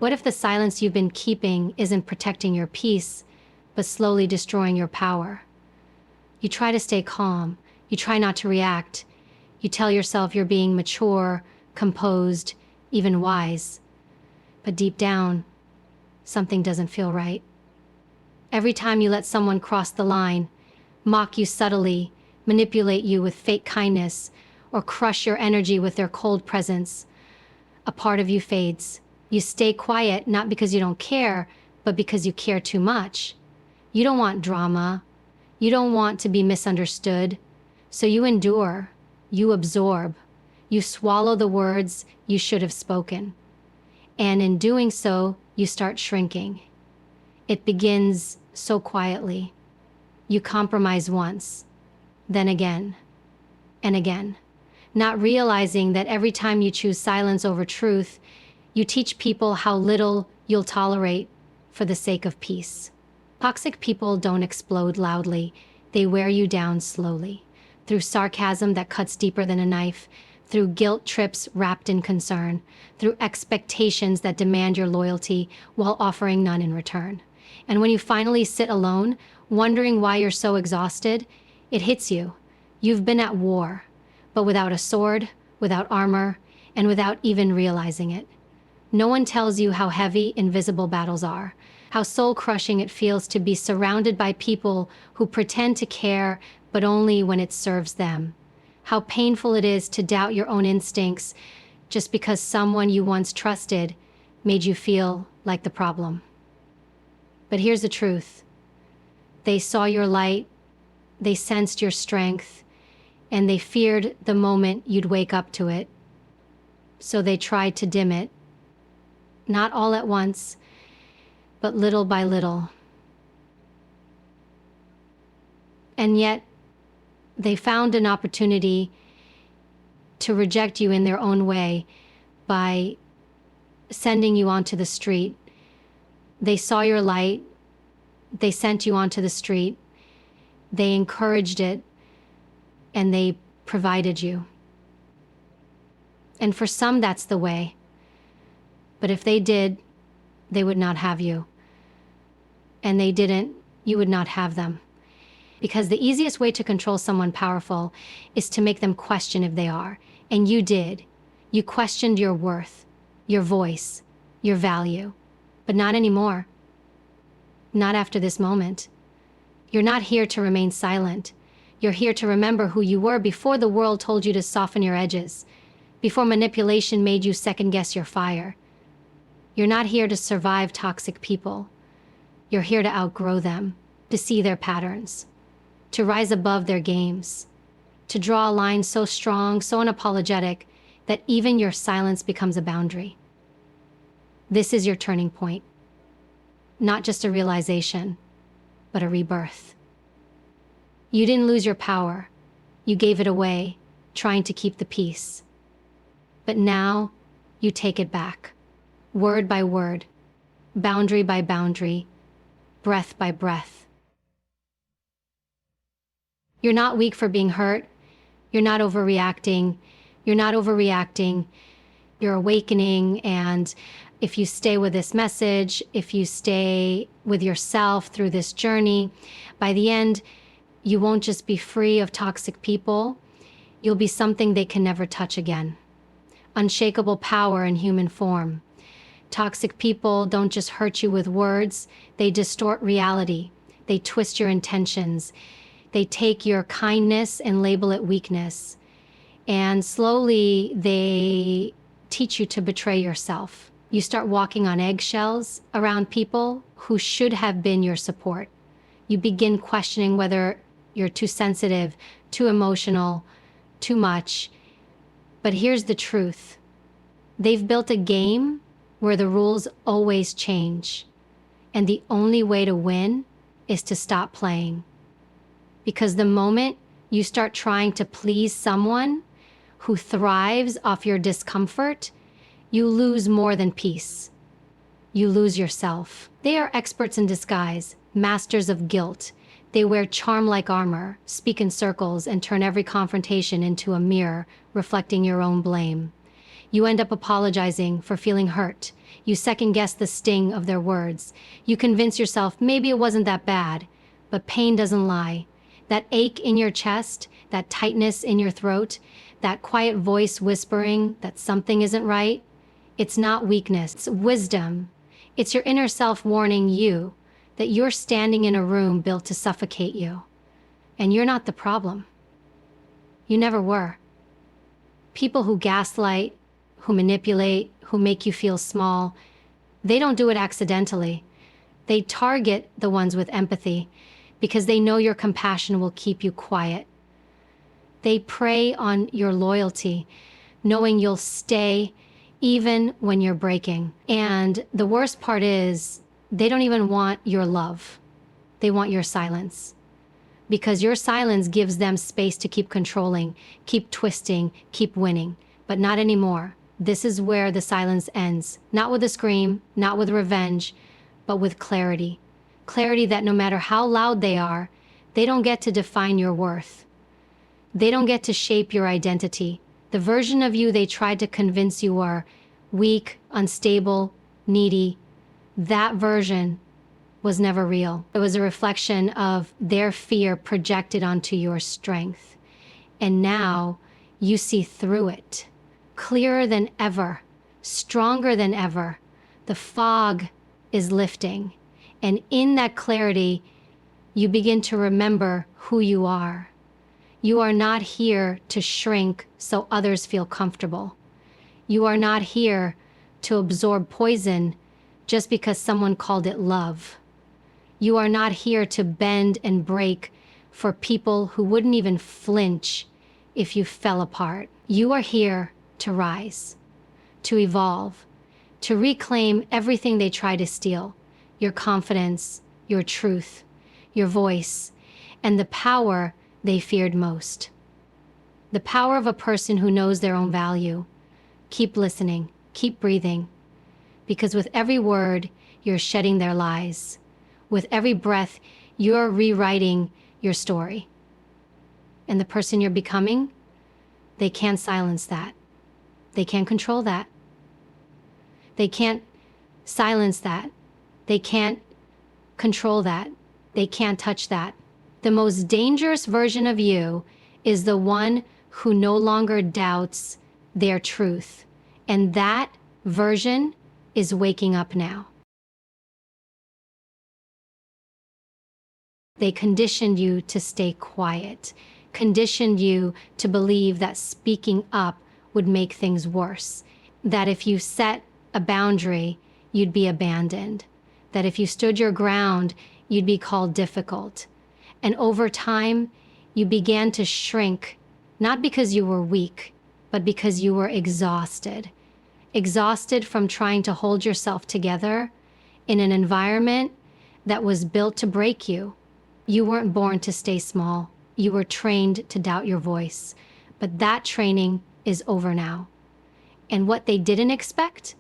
What if the silence you've been keeping isn't protecting your peace, but slowly destroying your power? You try to stay calm. You try not to react. You tell yourself you're being mature, composed, even wise. But deep down, something doesn't feel right. Every time you let someone cross the line, mock you subtly, manipulate you with fake kindness, or crush your energy with their cold presence, a part of you fades. You stay quiet not because you don't care, but because you care too much. You don't want drama. You don't want to be misunderstood. So you endure. You absorb. You swallow the words you should have spoken. And in doing so, you start shrinking. It begins so quietly. You compromise once, then again, and again, not realizing that every time you choose silence over truth, you teach people how little you'll tolerate for the sake of peace. Toxic people don't explode loudly. They wear you down slowly, through sarcasm that cuts deeper than a knife, through guilt trips wrapped in concern, through expectations that demand your loyalty while offering none in return. And when you finally sit alone, wondering why you're so exhausted, it hits you. You've been at war, but without a sword, without armor, and without even realizing it. No one tells you how heavy invisible battles are, how soul-crushing it feels to be surrounded by people who pretend to care, but only when it serves them. How painful it is to doubt your own instincts just because someone you once trusted made you feel like the problem. But here's the truth. They saw your light, they sensed your strength, and they feared the moment you'd wake up to it. So they tried to dim it. Not all at once, but little by little. And yet, they found an opportunity to reject you in their own way by sending you onto the street. They saw your light, they sent you onto the street, they encouraged it, and they provided you. And for some, that's the way. But if they did, they would not have you. And they didn't, you would not have them. Because the easiest way to control someone powerful is to make them question if they are. And you did. You questioned your worth, your voice, your value. But not anymore. Not after this moment. You're not here to remain silent. You're here to remember who you were before the world told you to soften your edges, before manipulation made you second-guess your fire. You're not here to survive toxic people. You're here to outgrow them, to see their patterns, to rise above their games, to draw a line so strong, so unapologetic, that even your silence becomes a boundary. This is your turning point. Not just a realization, but a rebirth. You didn't lose your power. You gave it away, trying to keep the peace. But now, you take it back. Word by word, boundary by boundary, breath by breath. You're not weak for being hurt. You're not overreacting. You're not overreacting. You're awakening, and if you stay with this message, if you stay with yourself through this journey, by the end, you won't just be free of toxic people, you'll be something they can never touch again. Unshakable power in human form. Toxic people don't just hurt you with words, they distort reality. They twist your intentions. They take your kindness and label it weakness. And slowly, they teach you to betray yourself. You start walking on eggshells around people who should have been your support. You begin questioning whether you're too sensitive, too emotional, too much. But here's the truth. They've built a game where the rules always change. And the only way to win is to stop playing. Because the moment you start trying to please someone who thrives off your discomfort, you lose more than peace. You lose yourself. They are experts in disguise, masters of guilt. They wear charm like armor, speak in circles, and turn every confrontation into a mirror reflecting your own blame. You end up apologizing for feeling hurt. You second-guess the sting of their words. You convince yourself maybe it wasn't that bad, but pain doesn't lie. That ache in your chest, that tightness in your throat, that quiet voice whispering that something isn't right, it's not weakness, it's wisdom. It's your inner self warning you that you're standing in a room built to suffocate you. And you're not the problem. You never were. People who gaslight, who manipulate, who make you feel small, they don't do it accidentally. They target the ones with empathy because they know your compassion will keep you quiet. They prey on your loyalty, knowing you'll stay even when you're breaking. And the worst part is, they don't even want your love. They want your silence. Because your silence gives them space to keep controlling, keep twisting, keep winning. But not anymore. This is where the silence ends. Not with a scream, not with revenge, but with clarity. Clarity that no matter how loud they are, they don't get to define your worth. They don't get to shape your identity. The version of you they tried to convince you were weak, unstable, needy, that version was never real. It was a reflection of their fear projected onto your strength. And now you see through it, clearer than ever, stronger than ever. The fog is lifting. And in that clarity, you begin to remember who you are. You are not here to shrink so others feel comfortable. You are not here to absorb poison just because someone called it love. You are not here to bend and break for people who wouldn't even flinch if you fell apart. You are here to rise, to evolve, to reclaim everything they try to steal. Your confidence, your truth, your voice, and the power they feared most. The power of a person who knows their own value. Keep listening, keep breathing, because with every word, you're shedding their lies. With every breath, you're rewriting your story. And the person you're becoming, they can't silence that. They can't control that. They can't silence that. They can't control that. They can't touch that. The most dangerous version of you is the one who no longer doubts their truth. And that version is waking up now. They conditioned you to stay quiet, conditioned you to believe that speaking up would make things worse, that if you set a boundary, you'd be abandoned, that if you stood your ground, you'd be called difficult. And over time, you began to shrink, not because you were weak, but because you were exhausted. Exhausted from trying to hold yourself together in an environment that was built to break you. You weren't born to stay small. You were trained to doubt your voice. But that training is over now. And what they didn't expect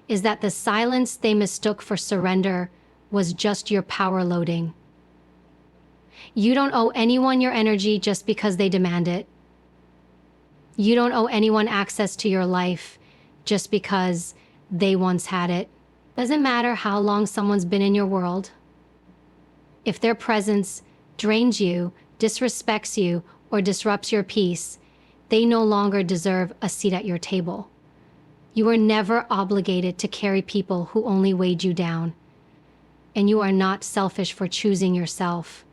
is that the silence they mistook for surrender was just your power loading. You don't owe anyone your energy just because they demand it. You don't owe anyone access to your life just because they once had it. Doesn't matter how long someone's been in your world. If their presence drains you, disrespects you, or disrupts your peace, they no longer deserve a seat at your table. You were never obligated to carry people who only weighed you down. And you are not selfish for choosing yourself.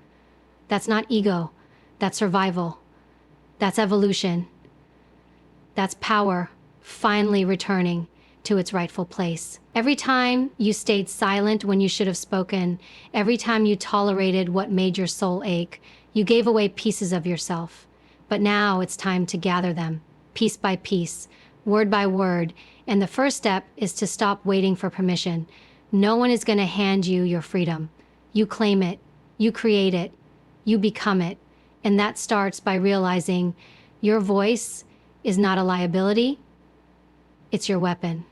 That's not ego. That's survival. That's evolution. That's power finally returning to its rightful place. Every time you stayed silent when you should have spoken, every time you tolerated what made your soul ache, you gave away pieces of yourself. But now it's time to gather them, piece by piece, word by word, and the first step is to stop waiting for permission. No one is going to hand you your freedom. You claim it, you create it, you become it, and that starts by realizing your voice is not a liability, it's your weapon,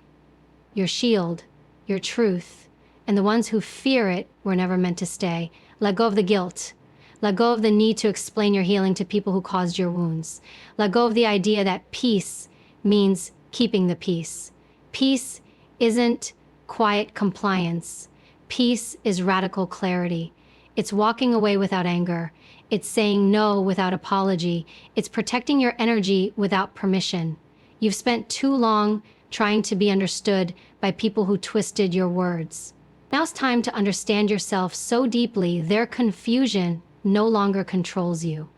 your shield, your truth, and the ones who fear it were never meant to stay. Let go of the guilt. Let go of the need to explain your healing to people who caused your wounds. Let go of the idea that peace means keeping the peace. Peace isn't quiet compliance. Peace is radical clarity. It's walking away without anger. It's saying no without apology. It's protecting your energy without permission. You've spent too long trying to be understood by people who twisted your words. Now it's time to understand yourself so deeply their confusion no longer controls you.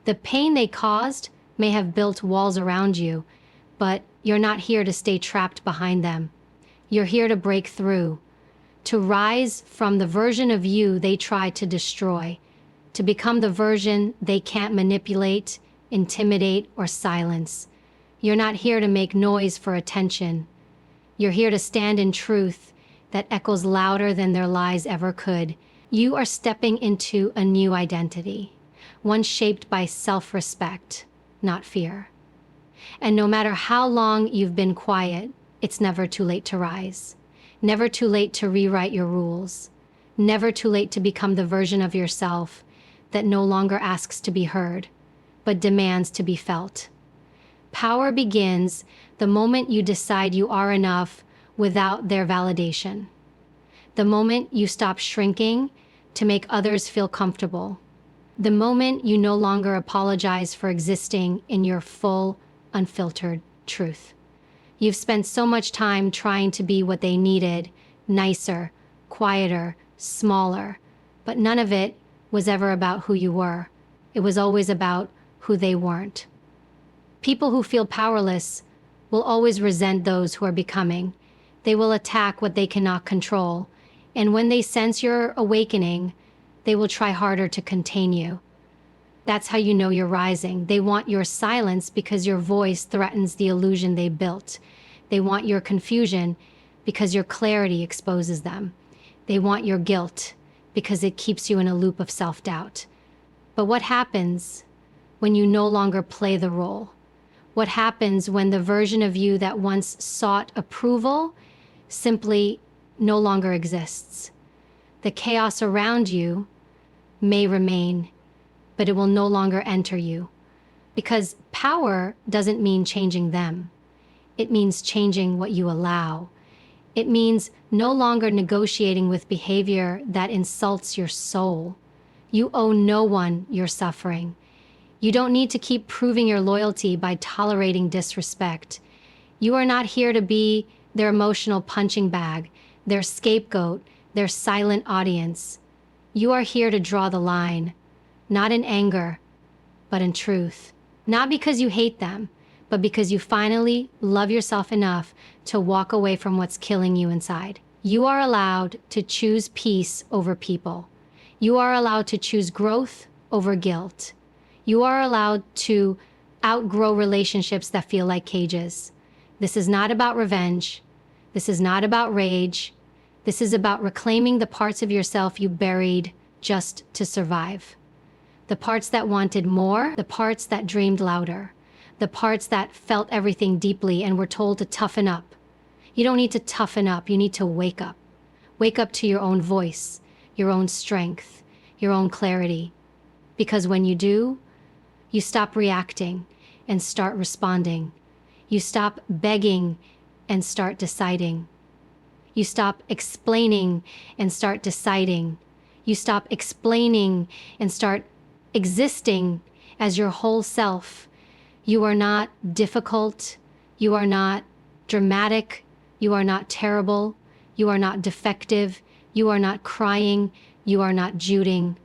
The pain they caused may have built walls around you, but you're not here to stay trapped behind them. You're here to break through, to rise from the version of you they tried to destroy, to become the version they can't manipulate, intimidate, or silence. You're not here to make noise for attention. You're here to stand in truth that echoes louder than their lies ever could. You are stepping into a new identity, one shaped by self-respect, not fear. And no matter how long you've been quiet, it's never too late to rise. Never too late to rewrite your rules. Never too late to become the version of yourself that no longer asks to be heard, but demands to be felt. Power begins the moment you decide you are enough without their validation. The moment you stop shrinking to make others feel comfortable. The moment you no longer apologize for existing in your full, unfiltered truth. You've spent so much time trying to be what they needed, nicer, quieter, smaller, but none of it was ever about who you were. It was always about who they weren't. People who feel powerless will always resent those who are becoming. They will attack what they cannot control, and when they sense your awakening, they will try harder to contain you. That's how you know you're rising. They want your silence because your voice threatens the illusion they built. They want your confusion because your clarity exposes them. They want your guilt because it keeps you in a loop of self-doubt. But what happens when you no longer play the role? What happens when the version of you that once sought approval simply no longer exists? The chaos around you may remain, but it will no longer enter you. Because power doesn't mean changing them. It means changing what you allow. It means no longer negotiating with behavior that insults your soul. You owe no one your suffering. You don't need to keep proving your loyalty by tolerating disrespect. You are not here to be their emotional punching bag, their scapegoat, their silent audience. You are here to draw the line, not in anger, but in truth. Not because you hate them, but because you finally love yourself enough to walk away from what's killing you inside. You are allowed to choose peace over people. You are allowed to choose growth over guilt. You are allowed to outgrow relationships that feel like cages. This is not about revenge. This is not about rage. This is about reclaiming the parts of yourself you buried just to survive. The parts that wanted more, the parts that dreamed louder, the parts that felt everything deeply and were told to toughen up. You don't need to toughen up, you need to wake up. Wake up to your own voice, your own strength, your own clarity. Because when you do, you stop reacting and start responding. You stop begging and start deciding. You stop explaining and start deciding. You stop explaining and start existing as your whole self. You are not difficult. You are not dramatic. You are not terrible. You are not defective. You are not crying. You are not juding.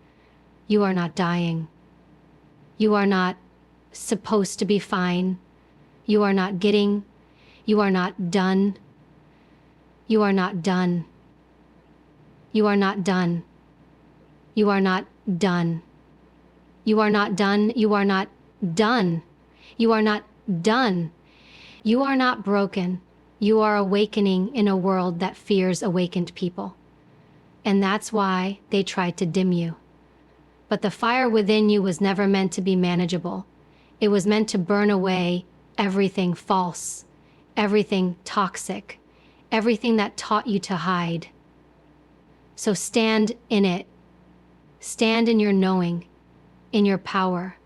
You are not dying. You are not supposed to be fine. You are not getting. You are not done. You are not done. You are not done. You are not done. You are not done. You are not done. You are not done. You are not broken. You are awakening in a world that fears awakened people. And that's why they tried to dim you. But the fire within you was never meant to be manageable. It was meant to burn away everything false, everything toxic, everything that taught you to hide. So stand in it. Stand in your knowing, in your power,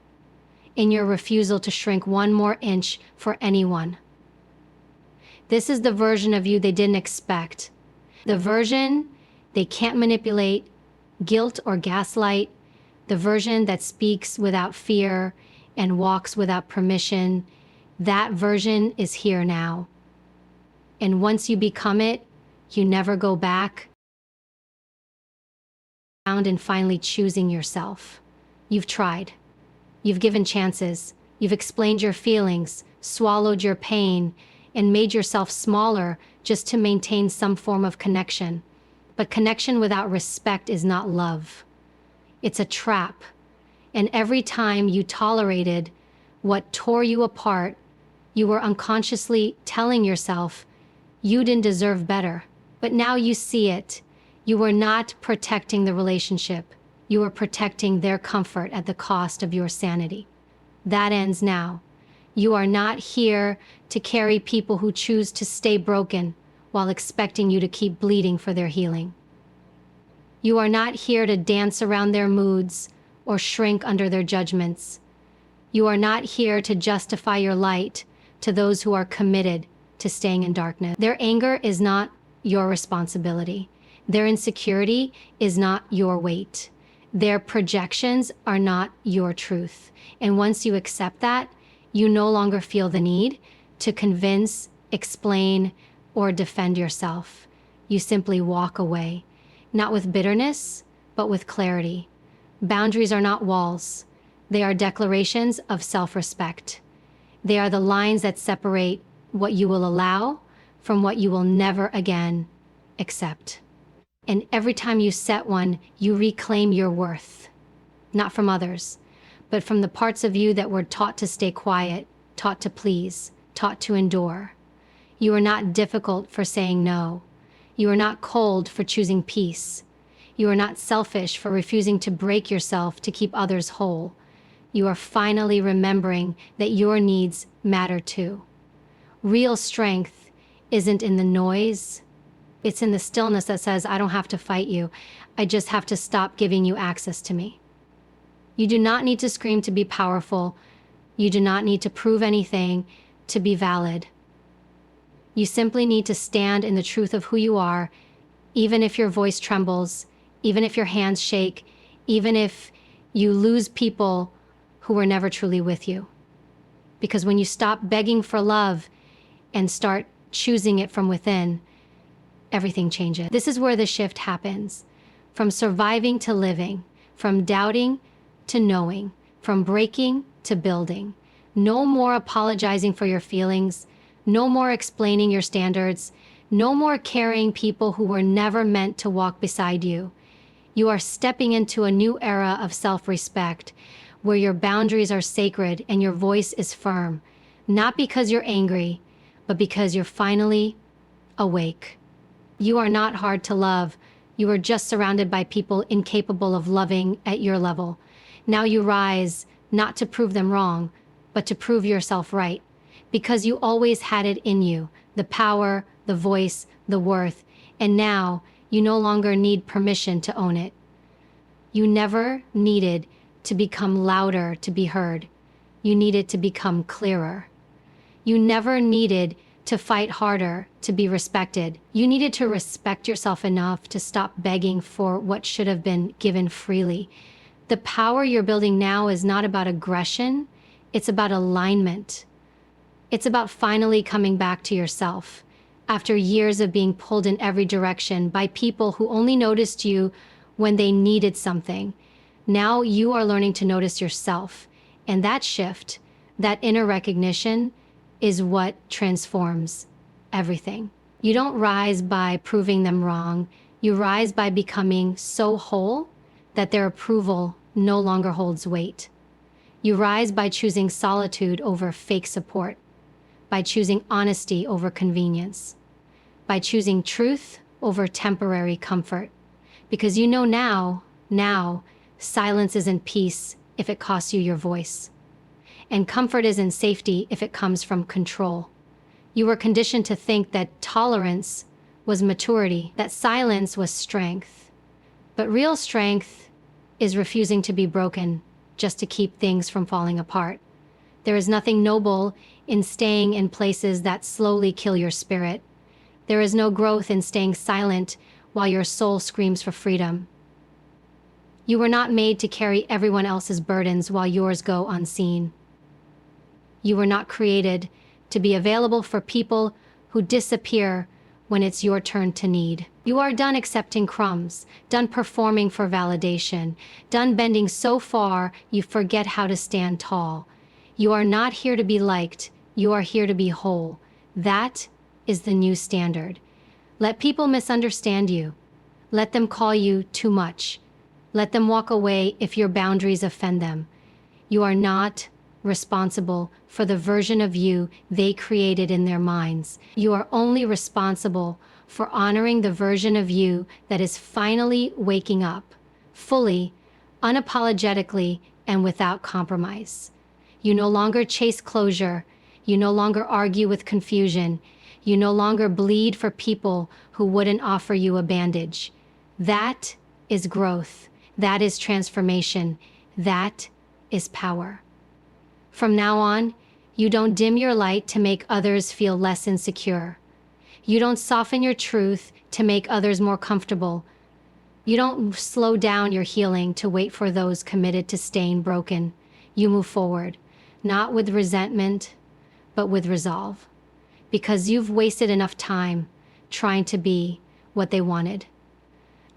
in your refusal to shrink one more inch for anyone. This is the version of you they didn't expect. The version they can't manipulate, guilt, or gaslight. The version that speaks without fear and walks without permission. That version is here now. And once you become it, you never go back. And finally choosing yourself. You've tried. You've given chances. You've explained your feelings, swallowed your pain, and made yourself smaller just to maintain some form of connection. But connection without respect is not love. It's a trap. And every time you tolerated what tore you apart, you were unconsciously telling yourself you didn't deserve better. But now you see it. You were not protecting the relationship. You were protecting their comfort at the cost of your sanity. That ends now. You are not here to carry people who choose to stay broken while expecting you to keep bleeding for their healing. You are not here to dance around their moods or shrink under their judgments. You are not here to justify your light to those who are committed to staying in darkness. Their anger is not your responsibility. Their insecurity is not your weight. Their projections are not your truth. And once you accept that, you no longer feel the need to convince, explain, or defend yourself. You simply walk away, not with bitterness, but with clarity. Boundaries are not walls. They are declarations of self-respect. They are the lines that separate what you will allow from what you will never again accept. And every time you set one, you reclaim your worth, not from others, but from the parts of you that were taught to stay quiet, taught to please, taught to endure. You are not difficult for saying no. You are not cold for choosing peace. You are not selfish for refusing to break yourself to keep others whole. You are finally remembering that your needs matter too. Real strength isn't in the noise. It's in the stillness that says, I don't have to fight you. I just have to stop giving you access to me. You do not need to scream to be powerful. You do not need to prove anything to be valid. You simply need to stand in the truth of who you are, even if your voice trembles, even if your hands shake, even if you lose people who were never truly with you. Because when you stop begging for love and start choosing it from within, everything changes. This is where the shift happens. From surviving to living, from doubting to knowing, from breaking to building. No more apologizing for your feelings, no more explaining your standards, no more carrying people who were never meant to walk beside you. You are stepping into a new era of self-respect, where your boundaries are sacred and your voice is firm, not because you're angry, but because you're finally awake. You are not hard to love. You are just surrounded by people incapable of loving at your level. Now you rise, not to prove them wrong, but to prove yourself right. Because you always had it in you, the power, the voice, the worth, and now you no longer need permission to own it. You never needed to become louder to be heard. You needed to become clearer. You never needed to fight harder to be respected. You needed to respect yourself enough to stop begging for what should have been given freely. The power you're building now is not about aggression, it's about alignment. It's about finally coming back to yourself after years of being pulled in every direction by people who only noticed you when they needed something. Now you are learning to notice yourself, and that shift, that inner recognition, is what transforms everything. You don't rise by proving them wrong. You rise by becoming so whole that their approval no longer holds weight. You rise by choosing solitude over fake support, by choosing honesty over convenience, by choosing truth over temporary comfort. Because you know now, silence isn't peace if it costs you your voice. And comfort isn't safety if it comes from control. You were conditioned to think that tolerance was maturity, that silence was strength. But real strength is refusing to be broken just to keep things from falling apart. There is nothing noble in staying in places that slowly kill your spirit. There is no growth in staying silent while your soul screams for freedom. You were not made to carry everyone else's burdens while yours go unseen. You were not created to be available for people who disappear when it's your turn to need. You are done accepting crumbs, done performing for validation, done bending so far you forget how to stand tall. You are not here to be liked, you are here to be whole. That is the new standard. Let people misunderstand you. Let them call you too much. Let them walk away if your boundaries offend them. You are not responsible for the version of you they created in their minds. You are only responsible for honoring the version of you that is finally waking up, fully, unapologetically, and without compromise. You no longer chase closure. You no longer argue with confusion. You no longer bleed for people who wouldn't offer you a bandage. That is growth. That is transformation. That is power. From now on, you don't dim your light to make others feel less insecure. You don't soften your truth to make others more comfortable. You don't slow down your healing to wait for those committed to staying broken. You move forward, not with resentment, but with resolve. Because you've wasted enough time trying to be what they wanted.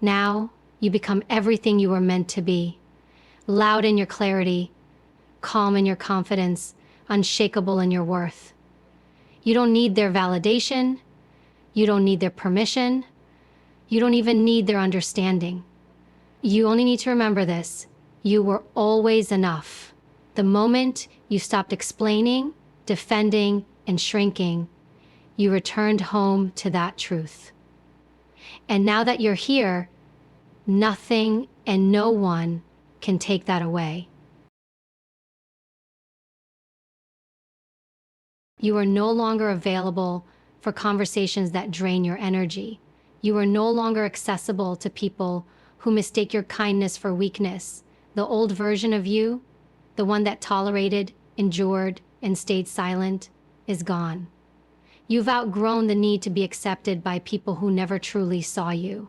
Now, you become everything you were meant to be. Loud in your clarity, calm in your confidence, unshakable in your worth. You don't need their validation. You don't need their permission. You don't even need their understanding. You only need to remember this. You were always enough. The moment you stopped explaining, defending, and shrinking, you returned home to that truth. And now that you're here, nothing and no one can take that away. You are no longer available for conversations that drain your energy. You are no longer accessible to people who mistake your kindness for weakness. The old version of you, the one that tolerated, endured, and stayed silent, is gone. You've outgrown the need to be accepted by people who never truly saw you.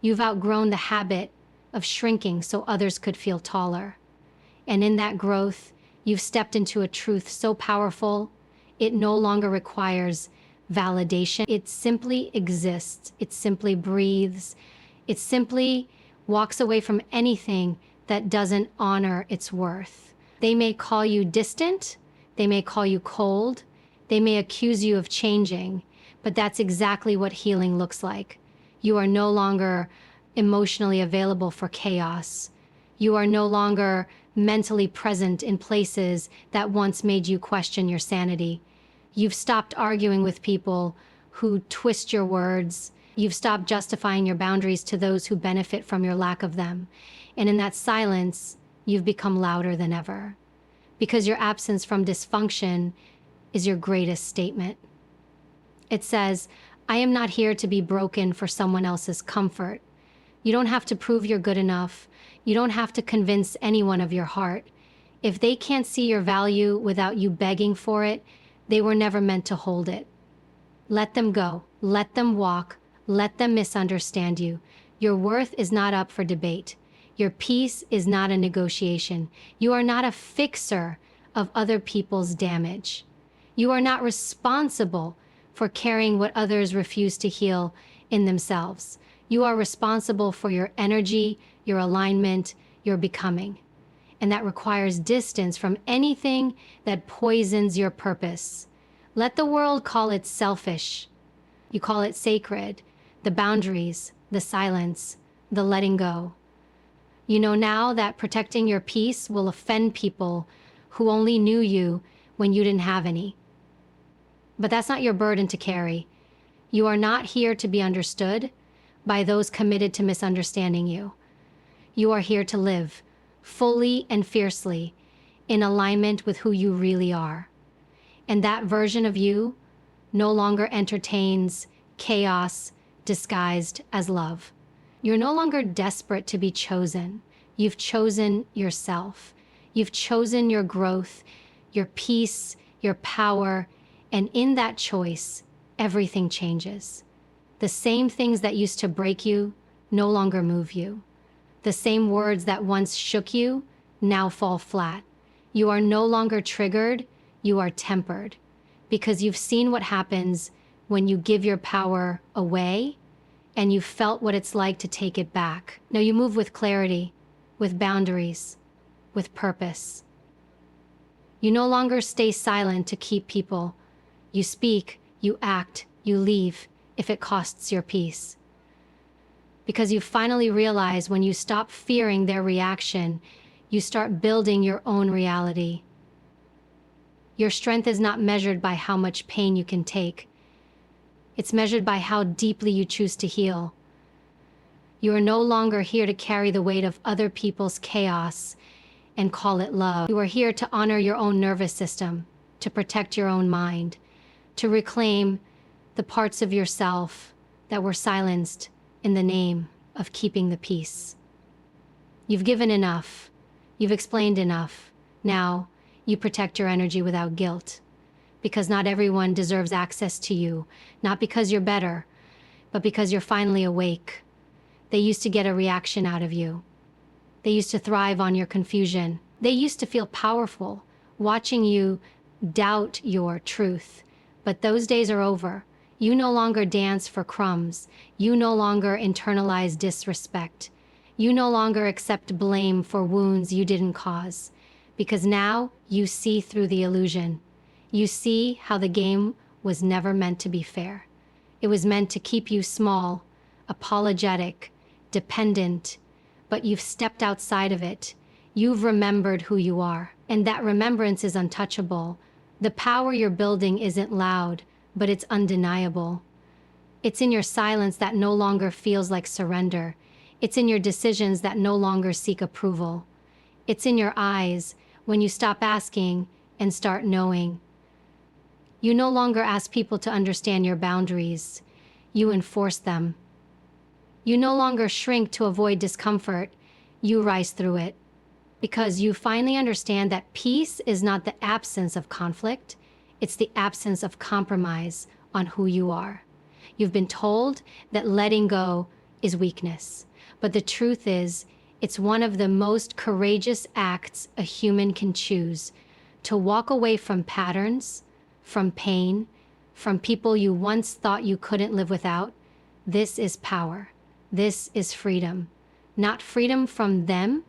You've outgrown the habit of shrinking so others could feel taller. And in that growth, you've stepped into a truth so powerful, it no longer requires validation. It simply exists. It simply breathes. It simply walks away from anything that doesn't honor its worth. They may call you distant. They may call you cold. They may accuse you of changing, but that's exactly what healing looks like. You are no longer emotionally available for chaos. You are no longer mentally present in places that once made you question your sanity. You've stopped arguing with people who twist your words. You've stopped justifying your boundaries to those who benefit from your lack of them. And in that silence, you've become louder than ever. Because your absence from dysfunction is your greatest statement. It says, I am not here to be broken for someone else's comfort. You don't have to prove you're good enough. You don't have to convince anyone of your heart. If they can't see your value without you begging for it, they were never meant to hold it. Let them go. Let them walk. Let them misunderstand you. Your worth is not up for debate. Your peace is not a negotiation. You are not a fixer of other people's damage. You are not responsible for carrying what others refuse to heal in themselves. You are responsible for your energy, your alignment, your becoming. And that requires distance from anything that poisons your purpose. Let the world call it selfish. You call it sacred, the boundaries, the silence, the letting go. You know now that protecting your peace will offend people who only knew you when you didn't have any. But that's not your burden to carry. You are not here to be understood by those committed to misunderstanding you. You are here to live fully and fiercely in alignment with who you really are. And that version of you no longer entertains chaos disguised as love. You're no longer desperate to be chosen. You've chosen yourself. You've chosen your growth, your peace, your power, and in that choice, everything changes. The same things that used to break you no longer move you. The same words that once shook you now fall flat. You are no longer triggered, you are tempered. Because you've seen what happens when you give your power away, and you've felt what it's like to take it back. Now you move with clarity, with boundaries, with purpose. You no longer stay silent to keep people. You speak, you act, you leave, if it costs your peace. Because you finally realize when you stop fearing their reaction, you start building your own reality. Your strength is not measured by how much pain you can take. It's measured by how deeply you choose to heal. You are no longer here to carry the weight of other people's chaos and call it love. You are here to honor your own nervous system, to protect your own mind, to reclaim the parts of yourself that were silenced in the name of keeping the peace. You've given enough. You've explained enough. Now, you protect your energy without guilt. Because not everyone deserves access to you. Not because you're better, but because you're finally awake. They used to get a reaction out of you. They used to thrive on your confusion. They used to feel powerful, watching you doubt your truth. But those days are over. You no longer dance for crumbs. You no longer internalize disrespect. You no longer accept blame for wounds you didn't cause. Because now you see through the illusion. You see how the game was never meant to be fair. It was meant to keep you small, apologetic, dependent, but you've stepped outside of it. You've remembered who you are, and that remembrance is untouchable. The power you're building isn't loud, but it's undeniable. It's in your silence that no longer feels like surrender. It's in your decisions that no longer seek approval. It's in your eyes when you stop asking and start knowing. You no longer ask people to understand your boundaries. You enforce them. You no longer shrink to avoid discomfort. You rise through it. Because you finally understand that peace is not the absence of conflict. It's the absence of compromise on who you are. You've been told that letting go is weakness. But the truth is, it's one of the most courageous acts a human can choose. To walk away from patterns, from pain, from people you once thought you couldn't live without. This is power. This is freedom. Not freedom from them,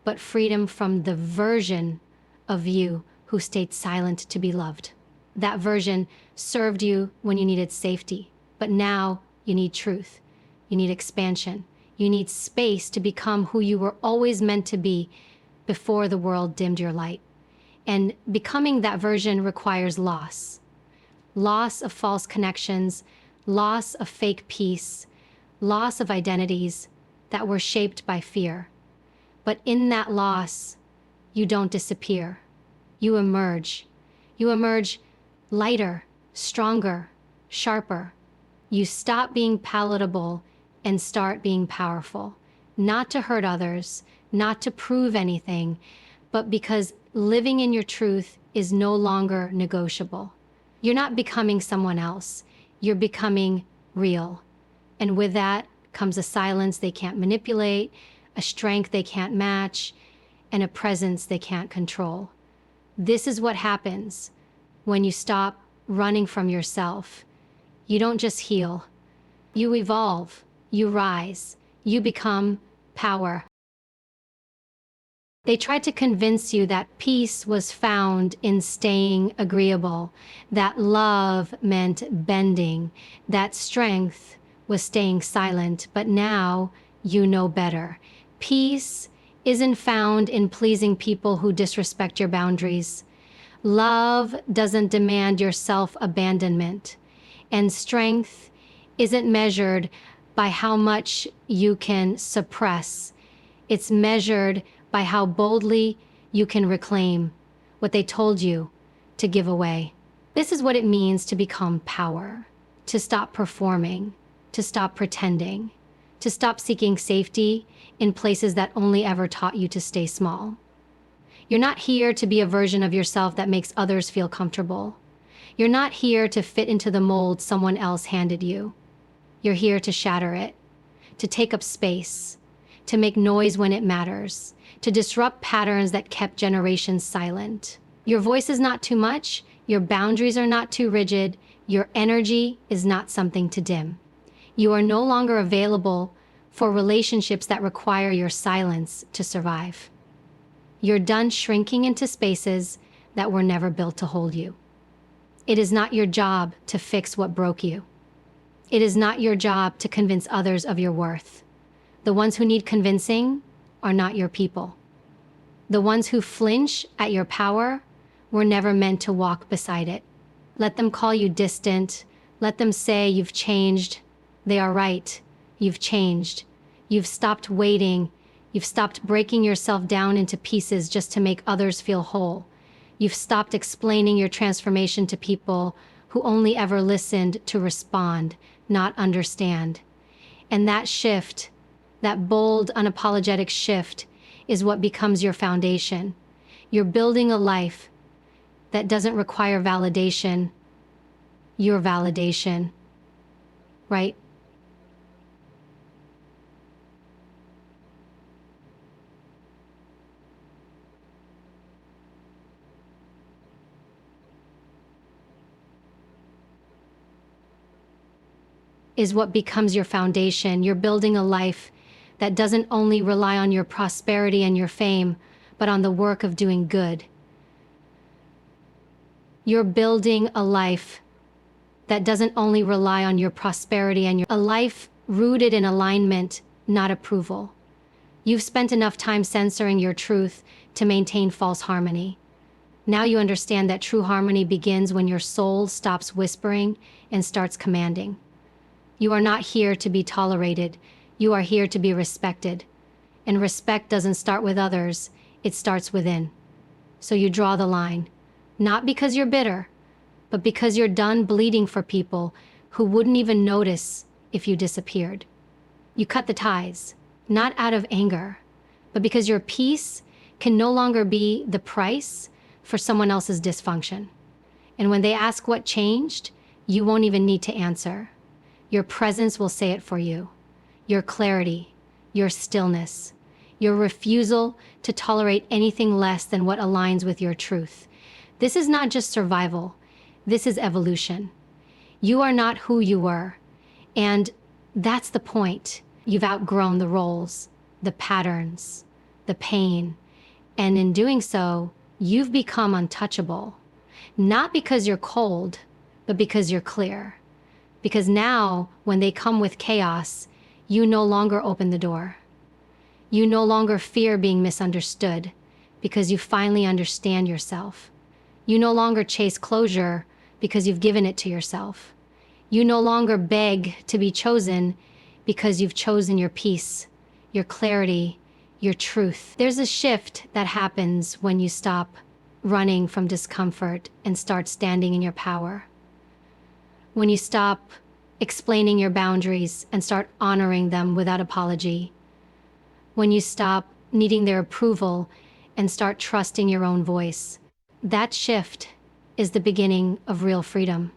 but freedom from the version of you who stayed silent to be loved. That version served you when you needed safety, but now you need truth. You need expansion. You need space to become who you were always meant to be before the world dimmed your light. And becoming that version requires loss. Loss of false connections, loss of fake peace, loss of identities that were shaped by fear. But in that loss, you don't disappear. You emerge. You emerge lighter, stronger, sharper. You stop being palatable and start being powerful. Not to hurt others, not to prove anything, but because living in your truth is no longer negotiable. You're not becoming someone else. You're becoming real. And with that comes a silence they can't manipulate, a strength they can't match, and a presence they can't control. This is what happens when you stop running from yourself. You don't just heal. You evolve. You rise. You become power. They tried to convince you that peace was found in staying agreeable, that love meant bending, that strength was staying silent, but now you know better. Peace isn't found in pleasing people who disrespect your boundaries. Love doesn't demand your self-abandonment, and strength isn't measured by how much you can suppress. It's measured by how boldly you can reclaim what they told you to give away. This is what it means to become power, to stop performing, to stop pretending, to stop seeking safety in places that only ever taught you to stay small. You're not here to be a version of yourself that makes others feel comfortable. You're not here to fit into the mold someone else handed you. You're here to shatter it, to take up space, to make noise when it matters, to disrupt patterns that kept generations silent. Your voice is not too much, your boundaries are not too rigid, your energy is not something to dim. You are no longer available for relationships that require your silence to survive. You're done shrinking into spaces that were never built to hold you. It is not your job to fix what broke you. It is not your job to convince others of your worth. The ones who need convincing are not your people. The ones who flinch at your power were never meant to walk beside it. Let them call you distant. Let them say you've changed. They are right. You've changed. You've stopped waiting. You've stopped breaking yourself down into pieces just to make others feel whole. You've stopped explaining your transformation to people who only ever listened to respond, not understand. And that shift, that bold, unapologetic shift, is what becomes your foundation. You're building a life that doesn't require validation, your validation, right? Is what becomes your foundation. You're building a life that doesn't only rely on your prosperity and your fame, but on the work of doing good. You're building a life that doesn't only rely on your prosperity and a life rooted in alignment, not approval. You've spent enough time censoring your truth to maintain false harmony. Now you understand that true harmony begins when your soul stops whispering and starts commanding. You are not here to be tolerated. You are here to be respected. And respect doesn't start with others, it starts within. So you draw the line, not because you're bitter, but because you're done bleeding for people who wouldn't even notice if you disappeared. You cut the ties, not out of anger, but because your peace can no longer be the price for someone else's dysfunction. And when they ask what changed, you won't even need to answer. Your presence will say it for you. Your clarity, your stillness, your refusal to tolerate anything less than what aligns with your truth. This is not just survival. This is evolution. You are not who you were. And that's the point. You've outgrown the roles, the patterns, the pain. And in doing so, you've become untouchable. Not because you're cold, but because you're clear. Because now, when they come with chaos, you no longer open the door. You no longer fear being misunderstood because you finally understand yourself. You no longer chase closure because you've given it to yourself. You no longer beg to be chosen because you've chosen your peace, your clarity, your truth. There's a shift that happens when you stop running from discomfort and start standing in your power. When you stop explaining your boundaries and start honoring them without apology. When you stop needing their approval and start trusting your own voice. That shift is the beginning of real freedom.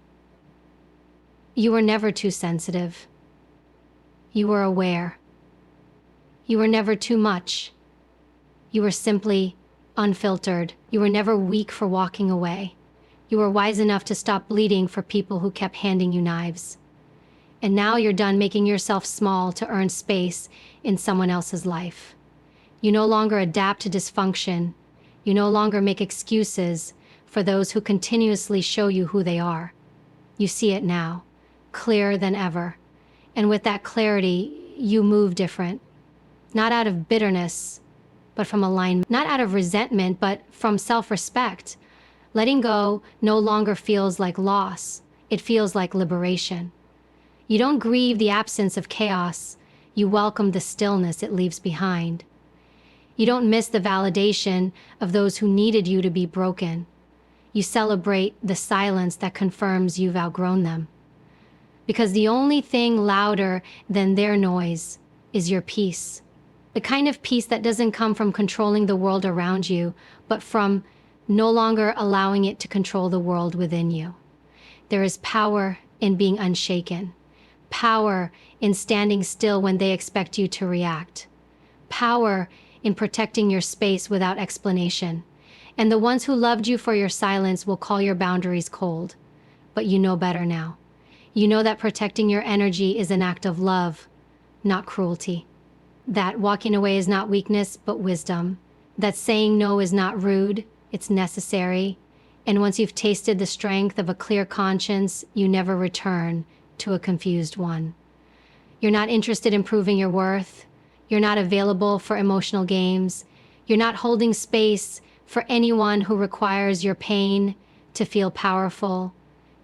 You were never too sensitive. You were aware. You were never too much. You were simply unfiltered. You were never weak for walking away. You were wise enough to stop bleeding for people who kept handing you knives. And now you're done making yourself small to earn space in someone else's life. You no longer adapt to dysfunction. You no longer make excuses for those who continuously show you who they are. You see it now, clearer than ever. And with that clarity, you move different. Not out of bitterness, but from alignment. Not out of resentment, but from self-respect. Letting go no longer feels like loss. It feels like liberation. You don't grieve the absence of chaos. You welcome the stillness it leaves behind. You don't miss the validation of those who needed you to be broken. You celebrate the silence that confirms you've outgrown them. Because the only thing louder than their noise is your peace. The kind of peace that doesn't come from controlling the world around you, but from no longer allowing it to control the world within you. There is power in being unshaken, power in standing still when they expect you to react, power in protecting your space without explanation. And the ones who loved you for your silence will call your boundaries cold. But you know better now. You know that protecting your energy is an act of love, not cruelty. That walking away is not weakness, but wisdom. That saying no is not rude, it's necessary. And once you've tasted the strength of a clear conscience, you never return to a confused one. You're not interested in proving your worth. You're not available for emotional games. You're not holding space for anyone who requires your pain to feel powerful.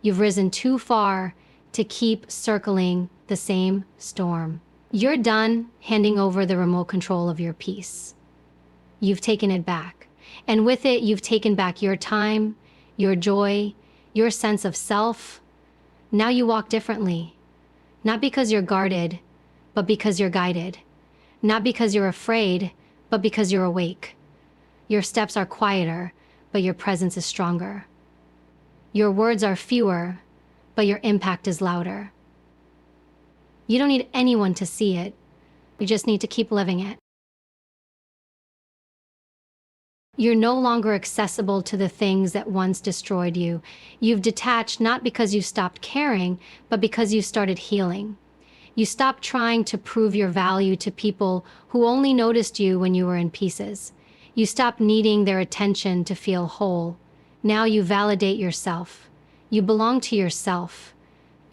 You've risen too far to keep circling the same storm. You're done handing over the remote control of your peace. You've taken it back. And with it, you've taken back your time, your joy, your sense of self. Now you walk differently. Not because you're guarded, but because you're guided. Not because you're afraid, but because you're awake. Your steps are quieter, but your presence is stronger. Your words are fewer, but your impact is louder. You don't need anyone to see it. You just need to keep living it. You're no longer accessible to the things that once destroyed you. You've detached not because you stopped caring, but because you started healing. You stopped trying to prove your value to people who only noticed you when you were in pieces. You stopped needing their attention to feel whole. Now you validate yourself. You belong to yourself.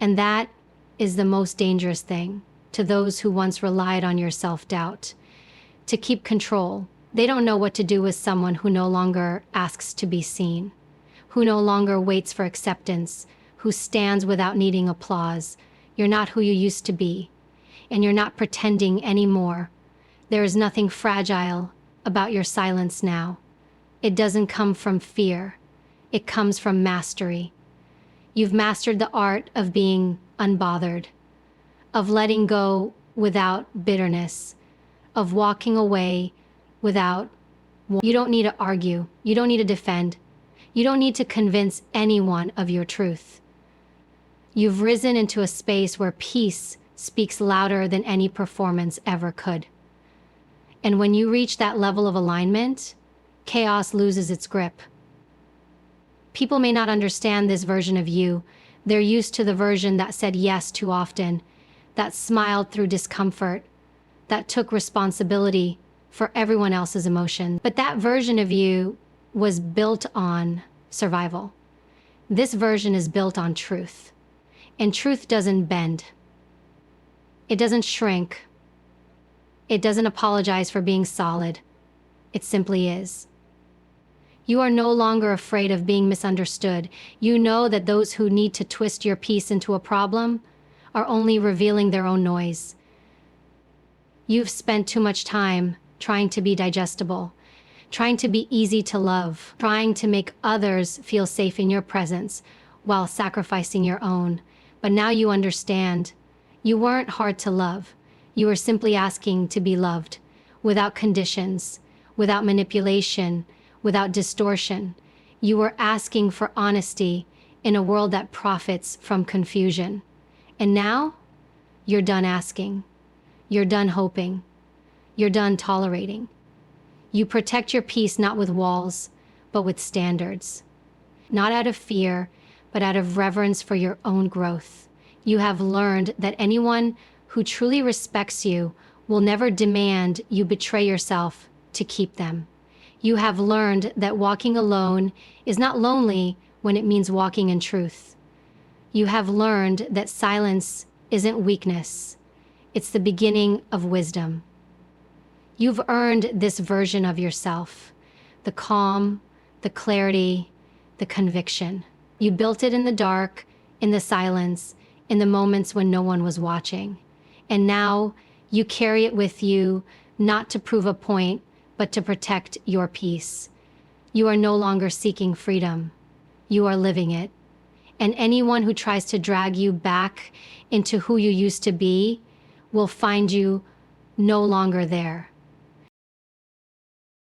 And that is the most dangerous thing to those who once relied on your self-doubt. To keep control. They don't know what to do with someone who no longer asks to be seen, who no longer waits for acceptance, who stands without needing applause. You're not who you used to be, and you're not pretending anymore. There is nothing fragile about your silence now. It doesn't come from fear. It comes from mastery. You've mastered the art of being unbothered, of letting go without bitterness, of walking away without. You don't need to argue. You don't need to defend. You don't need to convince anyone of your truth. You've risen into a space where peace speaks louder than any performance ever could. And when you reach that level of alignment, chaos loses its grip. People may not understand this version of you. They're used to the version that said yes too often, that smiled through discomfort, that took responsibility for everyone else's emotion. But that version of you was built on survival. This version is built on truth. And truth doesn't bend. It doesn't shrink. It doesn't apologize for being solid. It simply is. You are no longer afraid of being misunderstood. You know that those who need to twist your peace into a problem are only revealing their own noise. You've spent too much time trying to be digestible, trying to be easy to love, trying to make others feel safe in your presence while sacrificing your own. But now you understand. You weren't hard to love. You were simply asking to be loved, without conditions, without manipulation, without distortion. You were asking for honesty in a world that profits from confusion. And now, you're done asking. You're done hoping. You're done tolerating. You protect your peace not with walls, but with standards. Not out of fear, but out of reverence for your own growth. You have learned that anyone who truly respects you will never demand you betray yourself to keep them. You have learned that walking alone is not lonely when it means walking in truth. You have learned that silence isn't weakness. It's the beginning of wisdom. You've earned this version of yourself, the calm, the clarity, the conviction. You built it in the dark, in the silence, in the moments when no one was watching. And now you carry it with you, not to prove a point, but to protect your peace. You are no longer seeking freedom. You are living it. And anyone who tries to drag you back into who you used to be will find you no longer there.